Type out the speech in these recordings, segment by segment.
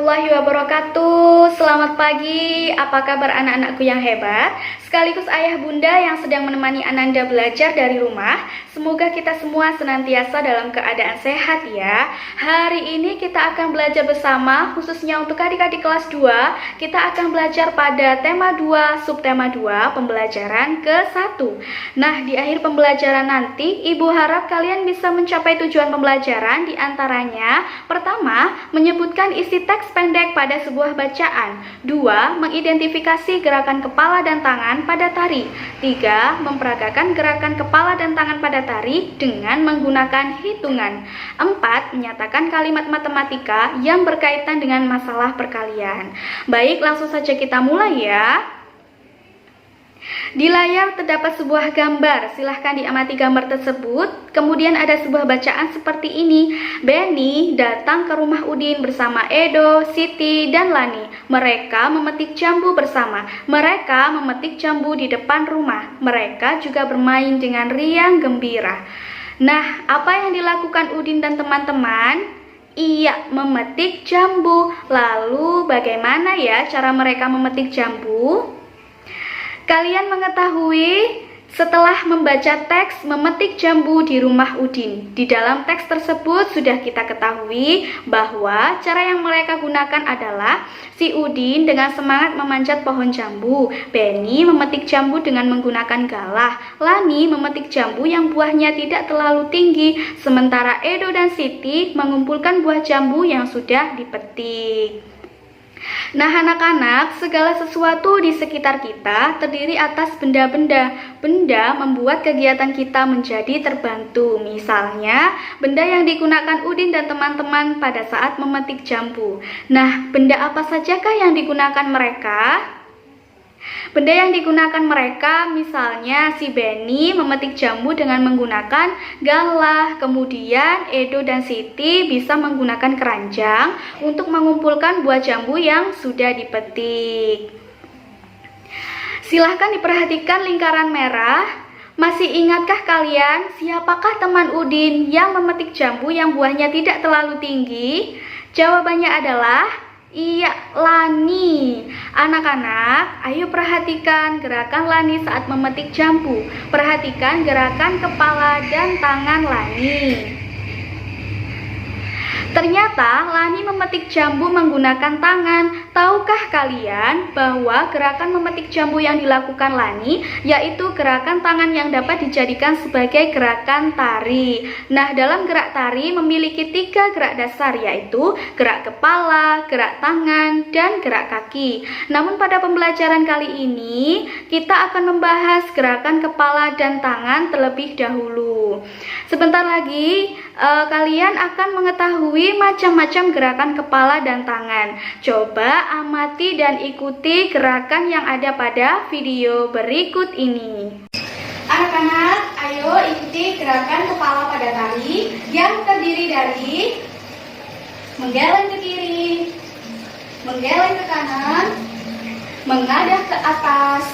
warahmatullahi wabarakatuh. Selamat pagi, apa kabar anak-anakku yang hebat? Sekaligus ayah bunda yang sedang menemani Ananda belajar dari rumah. Semoga kita semua senantiasa dalam keadaan sehat ya. Hari ini kita akan belajar bersama, khususnya untuk adik-adik kelas 2. Kita akan belajar pada tema 2, subtema 2, pembelajaran ke-1. Nah, di akhir pembelajaran nanti, Ibu harap kalian bisa mencapai tujuan pembelajaran, di antaranya pertama, menyebutkan isi teks pendek pada sebuah bacaan. 2. Mengidentifikasi gerakan kepala dan tangan pada tari. 3. Memperagakan gerakan kepala dan tangan pada tari dengan menggunakan hitungan. 4. Menyatakan kalimat matematika yang berkaitan dengan masalah perkalian. Baik, langsung saja kita mulai ya. Di layar terdapat sebuah gambar, silahkan diamati gambar tersebut. Kemudian ada sebuah bacaan seperti ini. Benny datang ke rumah Udin bersama Edo, Siti, dan Lani. Mereka memetik jambu bersama. Mereka memetik jambu di depan rumah. Mereka juga bermain dengan riang gembira. Nah, apa yang dilakukan Udin dan teman-teman? Iya, memetik jambu. Lalu bagaimana ya cara mereka memetik jambu? Kalian mengetahui setelah membaca teks memetik jambu di rumah Udin. Di dalam teks tersebut sudah kita ketahui bahwa cara yang mereka gunakan adalah si Udin dengan semangat memanjat pohon jambu, Benny memetik jambu dengan menggunakan galah, Lani memetik jambu yang buahnya tidak terlalu tinggi, sementara Edo dan Siti mengumpulkan buah jambu yang sudah dipetik. Nah anak-anak, segala sesuatu di sekitar kita terdiri atas benda-benda. Benda membuat kegiatan kita menjadi terbantu. Misalnya, benda yang digunakan Udin dan teman-teman pada saat memetik jambu. Nah, benda apa sajakah yang digunakan mereka? Benda yang digunakan mereka misalnya si Benny memetik jambu dengan menggunakan galah, kemudian Edo dan Siti bisa menggunakan keranjang untuk mengumpulkan buah jambu yang sudah dipetik. Silahkan diperhatikan lingkaran merah. Masih ingatkah kalian siapakah teman Udin yang memetik jambu yang buahnya tidak terlalu tinggi? Jawabannya adalah iya, Lani. Anak-anak, ayo perhatikan gerakan Lani saat memetik jambu. Perhatikan gerakan kepala dan tangan Lani. Ternyata Lani memetik jambu menggunakan tangan. Tahukah kalian bahwa gerakan memetik jambu yang dilakukan Lani yaitu gerakan tangan yang dapat dijadikan sebagai gerakan tari. Nah, dalam gerak tari memiliki 3 gerak dasar, yaitu gerak kepala, gerak tangan, dan gerak kaki. Namun pada pembelajaran kali ini kita akan membahas gerakan kepala dan tangan terlebih dahulu. Sebentar lagi kalian akan mengetahui macam-macam gerakan kepala dan tangan. Coba amati dan ikuti gerakan yang ada pada video berikut ini. Anak-anak, ayo ikuti gerakan kepala pada tari yang terdiri dari menggeleng ke kiri, menggeleng ke kanan, mengadah ke atas,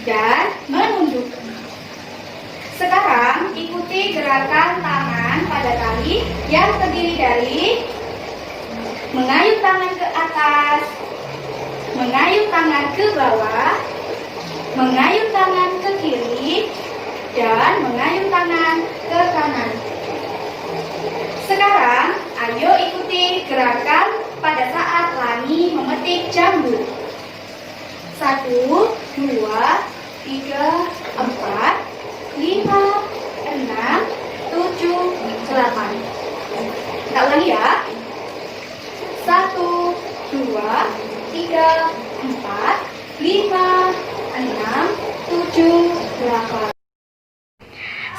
dan menunduk. Sekarang ikuti gerakan tangan pada tari yang terdiri dari mengayuh tangan ke atas, mengayuh tangan ke bawah, mengayuh tangan ke kiri, dan mengayuh tangan ke kanan. Sekarang ayo ikuti gerakan pada saat Lani memetik jambu. 1, 2, 3, 4, 5, 6, 7, 8. Kita ulangi ya. 1, 2, 3, 4, 5, 6, 7, 8.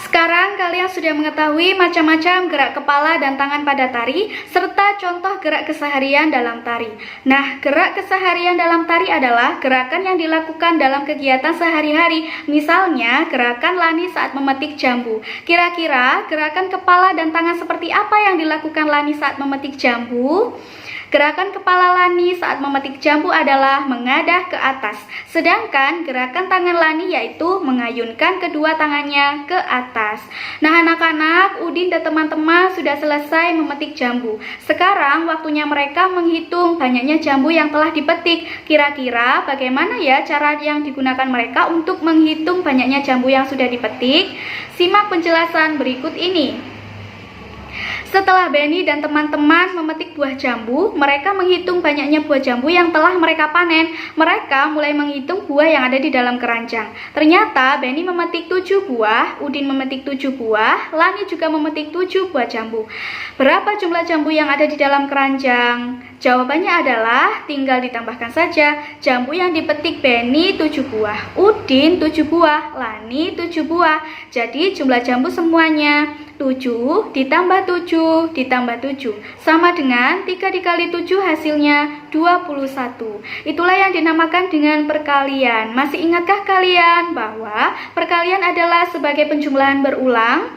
Sekarang kalian sudah mengetahui macam-macam gerak kepala dan tangan pada tari, serta contoh gerak keseharian dalam tari. Nah, gerak keseharian dalam tari adalah gerakan yang dilakukan dalam kegiatan sehari-hari. Misalnya, gerakan Lani saat memetik jambu. Kira-kira gerakan kepala dan tangan seperti apa yang dilakukan Lani saat memetik jambu? Gerakan kepala Lani saat memetik jambu adalah mengadah ke atas, sedangkan gerakan tangan Lani yaitu mengayunkan kedua tangannya ke atas. Nah anak-anak, Udin dan teman-teman sudah selesai memetik jambu. Sekarang waktunya mereka menghitung banyaknya jambu yang telah dipetik. Kira-kira bagaimana ya cara yang digunakan mereka untuk menghitung banyaknya jambu yang sudah dipetik? Simak penjelasan berikut ini. Setelah Benny dan teman-teman memetik buah jambu, mereka menghitung banyaknya buah jambu yang telah mereka panen. Mereka mulai menghitung buah yang ada di dalam keranjang. Ternyata Benny memetik 7 buah, Udin memetik 7 buah, Lani juga memetik 7 buah jambu. Berapa jumlah jambu yang ada di dalam keranjang? Jawabannya adalah tinggal ditambahkan saja. Jambu yang dipetik Benny 7 buah, Udin 7 buah, Lani 7 buah. Jadi jumlah jambu semuanya 7 ditambah 7 ditambah 7 sama dengan 3 dikali 7 hasilnya 21. Itulah yang dinamakan dengan perkalian. Masih ingatkah kalian bahwa perkalian adalah sebagai penjumlahan berulang?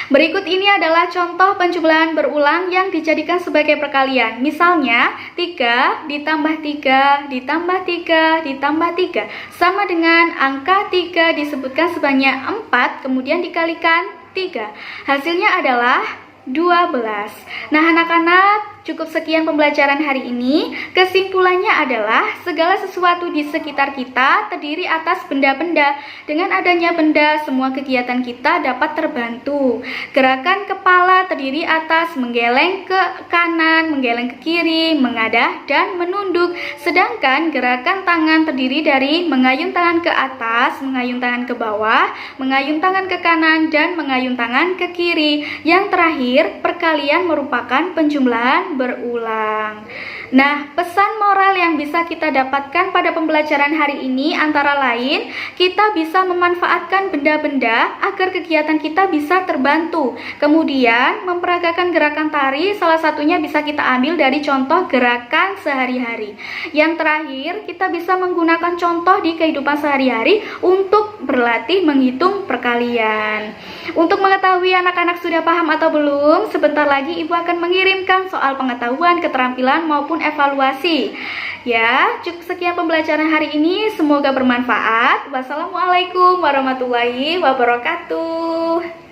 Berikut ini adalah contoh penjumlahan berulang yang dijadikan sebagai perkalian. Misalnya 3 ditambah 3 ditambah 3 ditambah 3 sama dengan angka 3 disebutkan sebanyak 4 kemudian dikalikan 3. Hasilnya adalah 12. Nah anak-anak, cukup sekian pembelajaran hari ini. Kesimpulannya adalah segala sesuatu di sekitar kita terdiri atas benda-benda. Dengan adanya benda, semua kegiatan kita dapat terbantu. Gerakan kepala terdiri atas menggeleng ke kanan, menggeleng ke kiri, mengadah, dan menunduk. Sedangkan gerakan tangan terdiri dari mengayun tangan ke atas, mengayun tangan ke bawah, mengayun tangan ke kanan, dan mengayun tangan ke kiri. Yang terakhir, perkalian merupakan penjumlahan berulang. Nah, pesan moral yang bisa kita dapatkan pada pembelajaran hari ini antara lain, kita bisa memanfaatkan benda-benda agar kegiatan kita bisa terbantu. Kemudian, memperagakan gerakan tari salah satunya bisa kita ambil dari contoh gerakan sehari-hari. Yang terakhir, kita bisa menggunakan contoh di kehidupan sehari-hari untuk berlatih menghitung perkalian. Untuk mengetahui anak-anak sudah paham atau belum, sebentar lagi Ibu akan mengirimkan soal pengetahuan, keterampilan maupun evaluasi. Ya, cukup sekian pembelajaran hari ini, semoga bermanfaat. Wassalamualaikum warahmatullahi wabarakatuh.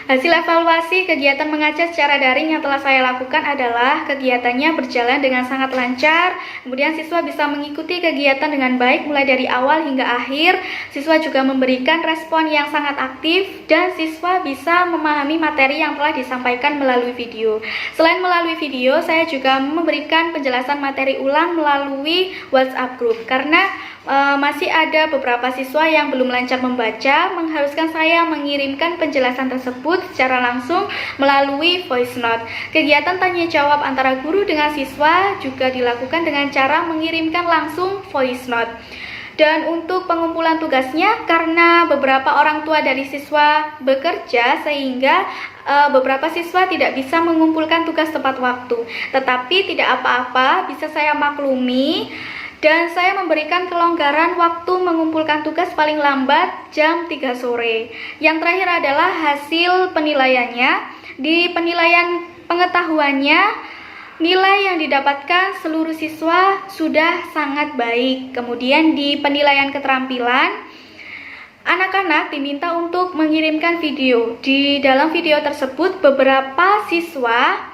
Hasil evaluasi kegiatan mengajar secara daring yang telah saya lakukan adalah kegiatannya berjalan dengan sangat lancar. Kemudian siswa bisa mengikuti kegiatan dengan baik mulai dari awal hingga akhir. Siswa juga memberikan respon yang sangat aktif dan siswa bisa memahami materi yang telah disampaikan melalui video. Selain melalui video, saya juga memberikan penjelasan materi ulang melalui WhatsApp group karena masih ada beberapa siswa yang belum lancar membaca, mengharuskan saya mengirimkan penjelasan tersebut secara langsung melalui voice note. Kegiatan tanya jawab antara guru dengan siswa juga dilakukan dengan cara mengirimkan langsung voice note. Dan untuk pengumpulan tugasnya, karena beberapa orang tua dari siswa bekerja sehingga beberapa siswa tidak bisa mengumpulkan tugas tepat waktu. Tetapi tidak apa-apa, bisa saya maklumi. Dan saya memberikan kelonggaran waktu mengumpulkan tugas paling lambat jam 3 sore. Yang terakhir adalah hasil penilaiannya. Di penilaian pengetahuannya, nilai yang didapatkan seluruh siswa sudah sangat baik. Kemudian di penilaian keterampilan, anak-anak diminta untuk mengirimkan video. Di dalam video tersebut, beberapa siswa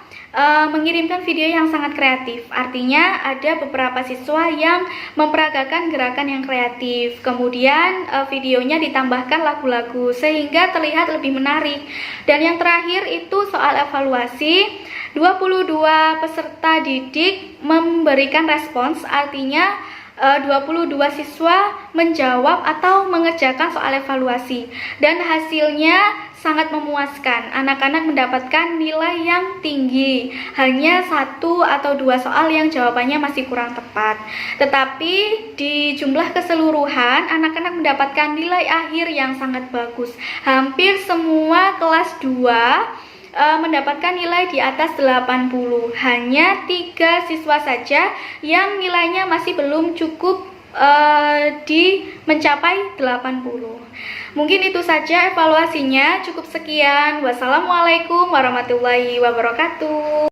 mengirimkan video yang sangat kreatif. Artinya ada beberapa siswa yang memperagakan gerakan yang kreatif. Kemudian videonya ditambahkan lagu-lagu sehingga terlihat lebih menarik. Dan yang terakhir itu soal evaluasi. 22 peserta didik memberikan respons, artinya 22 siswa menjawab atau mengerjakan soal evaluasi. Dan hasilnya sangat memuaskan. Anak-anak mendapatkan nilai yang tinggi. Hanya 1 atau 2 soal yang jawabannya masih kurang tepat. Tetapi di jumlah keseluruhan, anak-anak mendapatkan nilai akhir yang sangat bagus. Hampir semua kelas 2 mendapatkan nilai di atas 80. Hanya 3 siswa saja yang nilainya masih belum cukup mencapai 80. Mungkin itu saja evaluasinya. Cukup sekian. Wassalamualaikum warahmatullahi wabarakatuh.